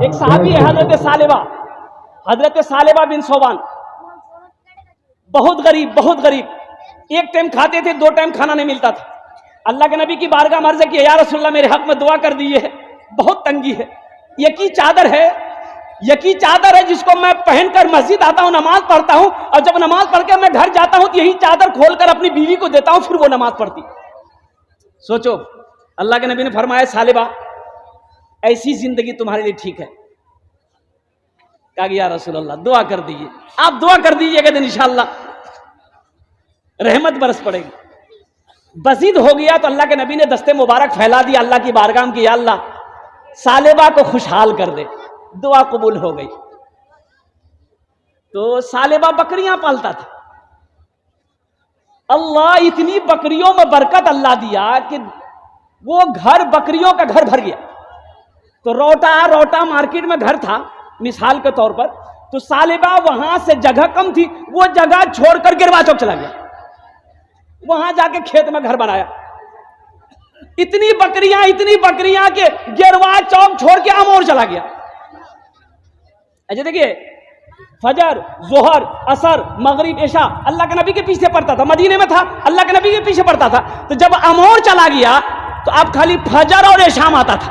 एक साहबी है हजरत सालेबा बिन सोबान, बहुत गरीब, एक टाइम खाते थे, 2 टाइम खाना नहीं मिलता था। अल्लाह के नबी की बारगाह में अर्ज़ किया, या रसूलल्लाह मेरे हक में दुआ कर दीजिए, बहुत तंगी है। यकी चादर है जिसको मैं पहनकर मस्जिद आता हूं, नमाज पढ़ता हूं, और जब नमाज पढ़ के मैं घर जाता हूं तो यही चादर खोलकर अपनी बीवी को देता हूं, फिर वो नमाज पढ़ती। सोचो, अल्लाह के नबी ने फरमाया, सालेबा ऐसी जिंदगी तुम्हारे लिए ठीक है। कहा कि या रसूलल्लाह दुआ कर दीजिए, आप दुआ कर दीजिएगा तो इंशाअल्लाह रहमत बरस पड़ेगी। बजीद हो गया तो अल्लाह के नबी ने दस्ते मुबारक फैला दिया अल्लाह की बारगाह में कि या अल्लाह सालेबा को खुशहाल कर दे। दुआ कबूल हो गई। तो सालेबा बकरियां पालता था। अल्लाह इतनी बकरियों में बरकत अल्लाह दिया कि वो घर, बकरियों का घर भर गया। तो रोटा मार्केट में घर था मिसाल के तौर पर, तो सालेबा वहां से जगह कम थी, वो जगह छोड़कर गिरवा चौक चला गया, वहां जाके खेत में घर बनाया। इतनी बकरियां के गिरवा चौक छोड़ के अमोर चला गया। अच्छा देखिए, फजर, जोहर, असर, मगरिब, इशा अल्लाह के नबी के पीछे पड़ता था, मदीने में था, अल्लाह के नबी के पीछे पड़ता था। तो जब अमोर चला गया तो अब खाली फजर और इशाम आता था,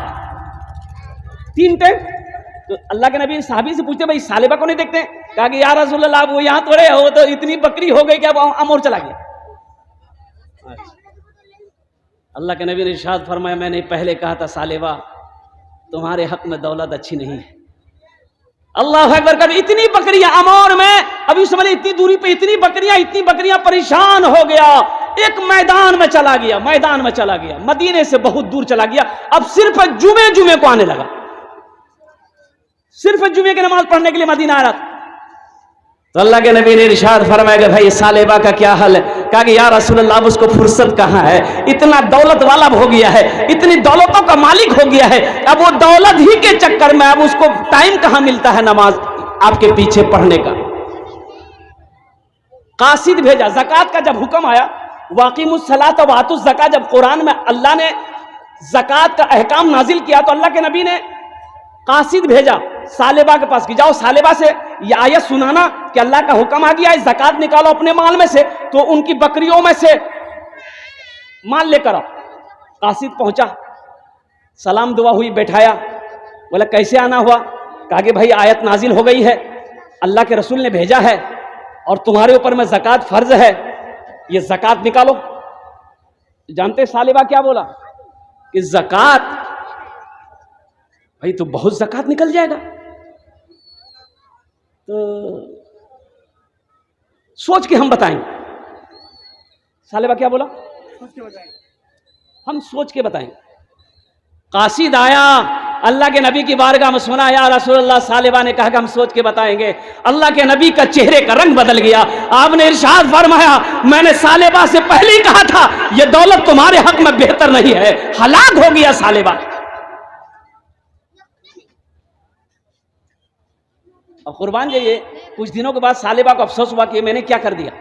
3 टाइम। तो अल्लाह के नबी साहबी से पूछते, भाई सालेबा को नहीं देखते? कहा कि या रसूलल्लाह वो यहां थोड़े हो, तो इतनी बकरी हो गई कि अब अमोर चला गया। अल्लाह के नबी ने इरशाद फरमाया, मैंने पहले कहा था सालेबा तुम्हारे हक में दौलत अच्छी नहीं है। अल्लाह अकबर कर, इतनी बकरियां अमोर में, अभी समझ इतनी दूरी पे इतनी बकरियां, परेशान हो गया, एक मैदान में चला गया, मदीने से बहुत दूर चला गया। अब सिर्फ जुमे को आने लगा, सिर्फ जुमे की नमाज पढ़ने के लिए मदीना आ रहा था। तो अल्लाह के नबी ने इरशाद फरमाया, भाई सालेबा का क्या हाल है? कहा कि या रसूलल्लाह अब उसको फुर्सत कहाँ है, इतना दौलत वाला हो गया है, इतनी दौलतों का मालिक हो गया है, अब वो दौलत ही के चक्कर में अब उसको टाइम कहाँ मिलता है नमाज आपके पीछे पढ़ने का। कासिद भेजा, ज़कात का जब हुक्म आया, वाक़िमुस्सलात व आतुज़ ज़कात, जब कुरान में अल्लाह ने ज़कात का अहकाम नाजिल किया तो अल्लाह के नबी ने कासिद भेजा सालेबा के पास कि जाओ सालेबा से ये आयत सुनाना कि अल्लाह का हुक्म आ गया है, ज़कात निकालो अपने माल में से, तो उनकी बकरियों में से माल लेकर आओ। कासिद पहुंचा, सलाम दुआ हुई, बैठाया, बोला कैसे आना हुआ? कहा कि भाई आयत नाजिल हो गई है, अल्लाह के रसूल ने भेजा है और तुम्हारे ऊपर में ज़कात फर्ज है, ये ज़कात निकालो। जानते सालेबा क्या बोला कि ज़कात, भाई तो बहुत ज़कात निकल जाएगा। तो सोच के हम बताएंगे। सालेबा क्या बोला? हम सोच के बताएंगे। कासिद आया, अल्लाह के नबी की बारगाह में सुना, या रसूलल्लाह, सालेबा ने कहा कि हम सोच के बताएंगे। अल्लाह के नबी का चेहरे का रंग बदल गया। आपने इरशाद फरमाया, मैंने सालेबा से पहले ही कहा था यह दौलत तुम्हारे हक में बेहतर नहीं है, हलाक हो गया सालेबा। और कुर्बान जाइए, कुछ दिनों के बाद सालेबा को अफसोस हुआ कि मैंने क्या कर दिया।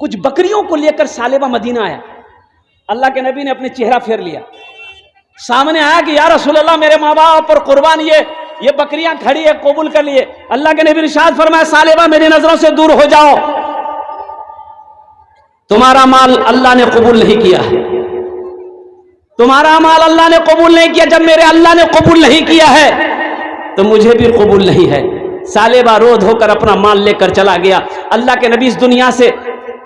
कुछ बकरियों को लेकर सालेबा मदीना आया। अल्लाह के नबी ने अपने चेहरा फेर लिया, सामने आया कि या रसूलल्लाह मेरे माँ बाप पर कुर्बान ये बकरियां खड़ी है, कबूल कर लिए। अल्लाह के नबी ने इरशाद फरमाया, सालेबा मेरी नजरों से दूर हो जाओ, तुम्हारा माल अल्लाह ने कबूल नहीं किया है, तुम्हारा माल अल्लाह ने कबूल नहीं किया। जब मेरे अल्लाह ने कबूल नहीं किया है तो मुझे भी कबूल नहीं है। सालेबा रो धोकर अपना माल लेकर चला गया। अल्लाह के नबी इस दुनिया से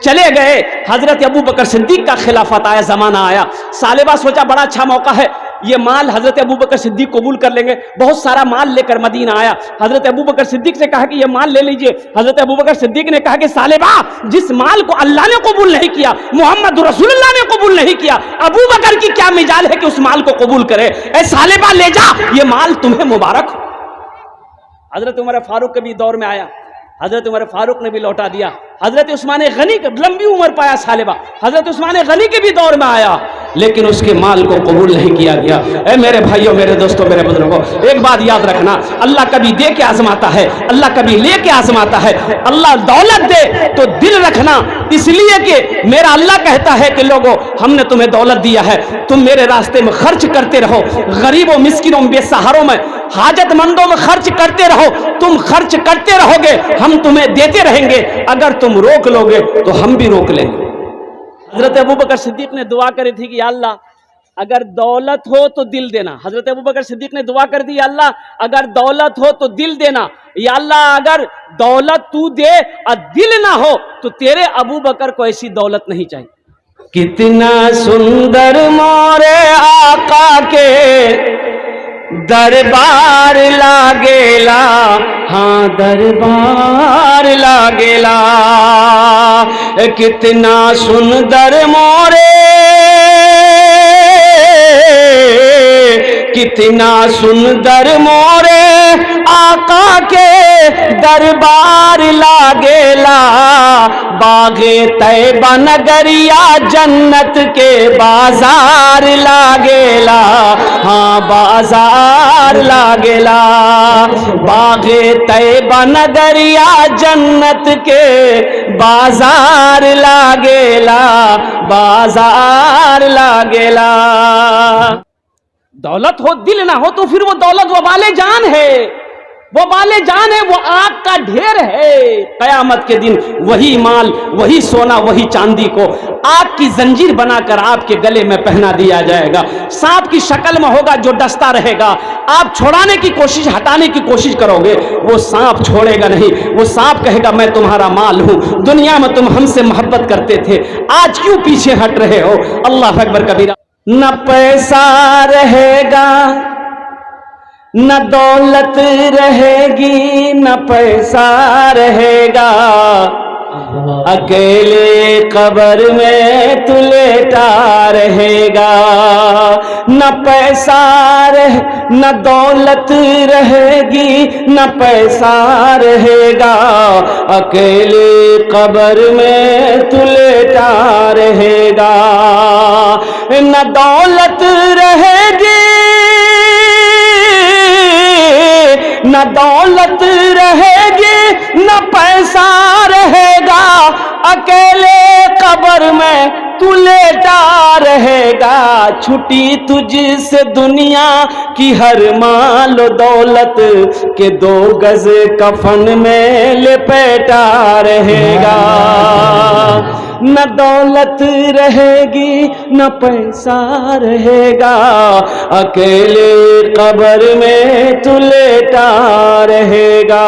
चले गए, हजरत अबू बकर सिद्दीक का खिलाफत आया, जमाना आया। सालेबा सोचा बड़ा अच्छा मौका है, ये माल हजरत अबू बकर सिद्दीक कबूल कर लेंगे। बहुत सारा माल लेकर मदीना आया। हजरत अबू बकर सिद्दीक से कहा कि ये माल ले लीजिए। हजरत अबू बकर सिद्दीक ने कहा कि सालेबा, जिस माल को अल्लाह ने कबूल नहीं किया, मोहम्मद रसूलुल्लाह ने कबूल नहीं किया, अबू बकर की क्या मिजाल है कि उस माल को कबूल करे। ए सालेबा ले जा, ये माल तुम्हें मुबारक हो। हजरत उमर फारूक के भी दौर में आया, हजरत उमर फारूक ने भी लौटा दिया। हजरत उस्मान गनी की लंबी उम्र पाया सालिबा, हजरत उस्मान गनी के भी दौर में आया, लेकिन उसके माल को कबूल नहीं किया गया। ए मेरे भाइयों, मेरे दोस्तों, मेरे बुजुर्गों, एक बात याद रखना, अल्लाह कभी दे के आजमाता है, अल्लाह कभी ले के आजमाता है। अल्लाह दौलत दे तो दिल रखना, इसलिए कि मेरा अल्लाह कहता है कि लोगों, हमने तुम्हें दौलत दिया है, तुम मेरे रास्ते में खर्च करते रहो, गरीबों, मिस्किनों, बेसहारों में, हाजतमंदों में खर्च करते रहो। तुम खर्च करते रहोगे, हम तुम्हें देते रहेंगे। अगर तुम रोक लोगे तो हम भी रोक लेंगे। हजरत अबू बकर सिद्दीक ने दुआ करी थी कि अल्लाह अगर दौलत हो तो दिल देना। हजरत अबू बकर सिद्दीक ने दुआ कर दी, अल्लाह अगर दौलत हो तो दिल देना, या अल्लाह अगर दौलत तू दे और दिल ना हो तो तेरे अबू बकर को ऐसी दौलत नहीं चाहिए। कितना सुंदर मोरे आका के दरबार लागेला, हाँ दरबार लागेला। कितना सुंदर मोरे, कितना सुंदर मोरे आका के दरबार लागेला। बागे तैबा नगरिया जन्नत के बाजार लागेला, हाँ बाजार लागेला। बागे तैबा नगरिया जन्नत के बाजार लागेला, बाजार लागेला। दौलत हो दिल ना हो तो फिर वो दौलत वबाले जान है, वो बाले जान है, वो आग का ढेर है। कयामत के दिन वही माल, वही सोना, वही चांदी को आग की जंजीर बनाकर आपके गले में पहना दिया जाएगा। सांप की शक्ल में होगा जो डसता रहेगा। आप छुड़ाने की कोशिश, हटाने की कोशिश करोगे, वो सांप छोड़ेगा नहीं। वो सांप कहेगा मैं तुम्हारा माल हूं, दुनिया में तुम हमसे मोहब्बत करते थे, आज क्यों पीछे हट रहे हो। अल्लाह अकबर कबीरा। न पैसा रहेगा, न दौलत रहेगी, न पैसा रहेगा, अकेले कब्र में तू लेटा रहेगा। न पैसा रहे, न दौलत रहेगी, न पैसा रहेगा, अकेले कब्र में तू लेटा रहेगा। न दौलत रहेगी, न दौलत रहेगी, न पैसा रहेगा, अकेले कब्र में तू लेटा रहेगा। छुटी तुझसे दुनिया की हर माल दौलत के 2 गज कफन में लपेटा रहेगा। न दौलत रहेगी, न पैसा रहेगा, अकेले कब्र में तू लेटा रहेगा।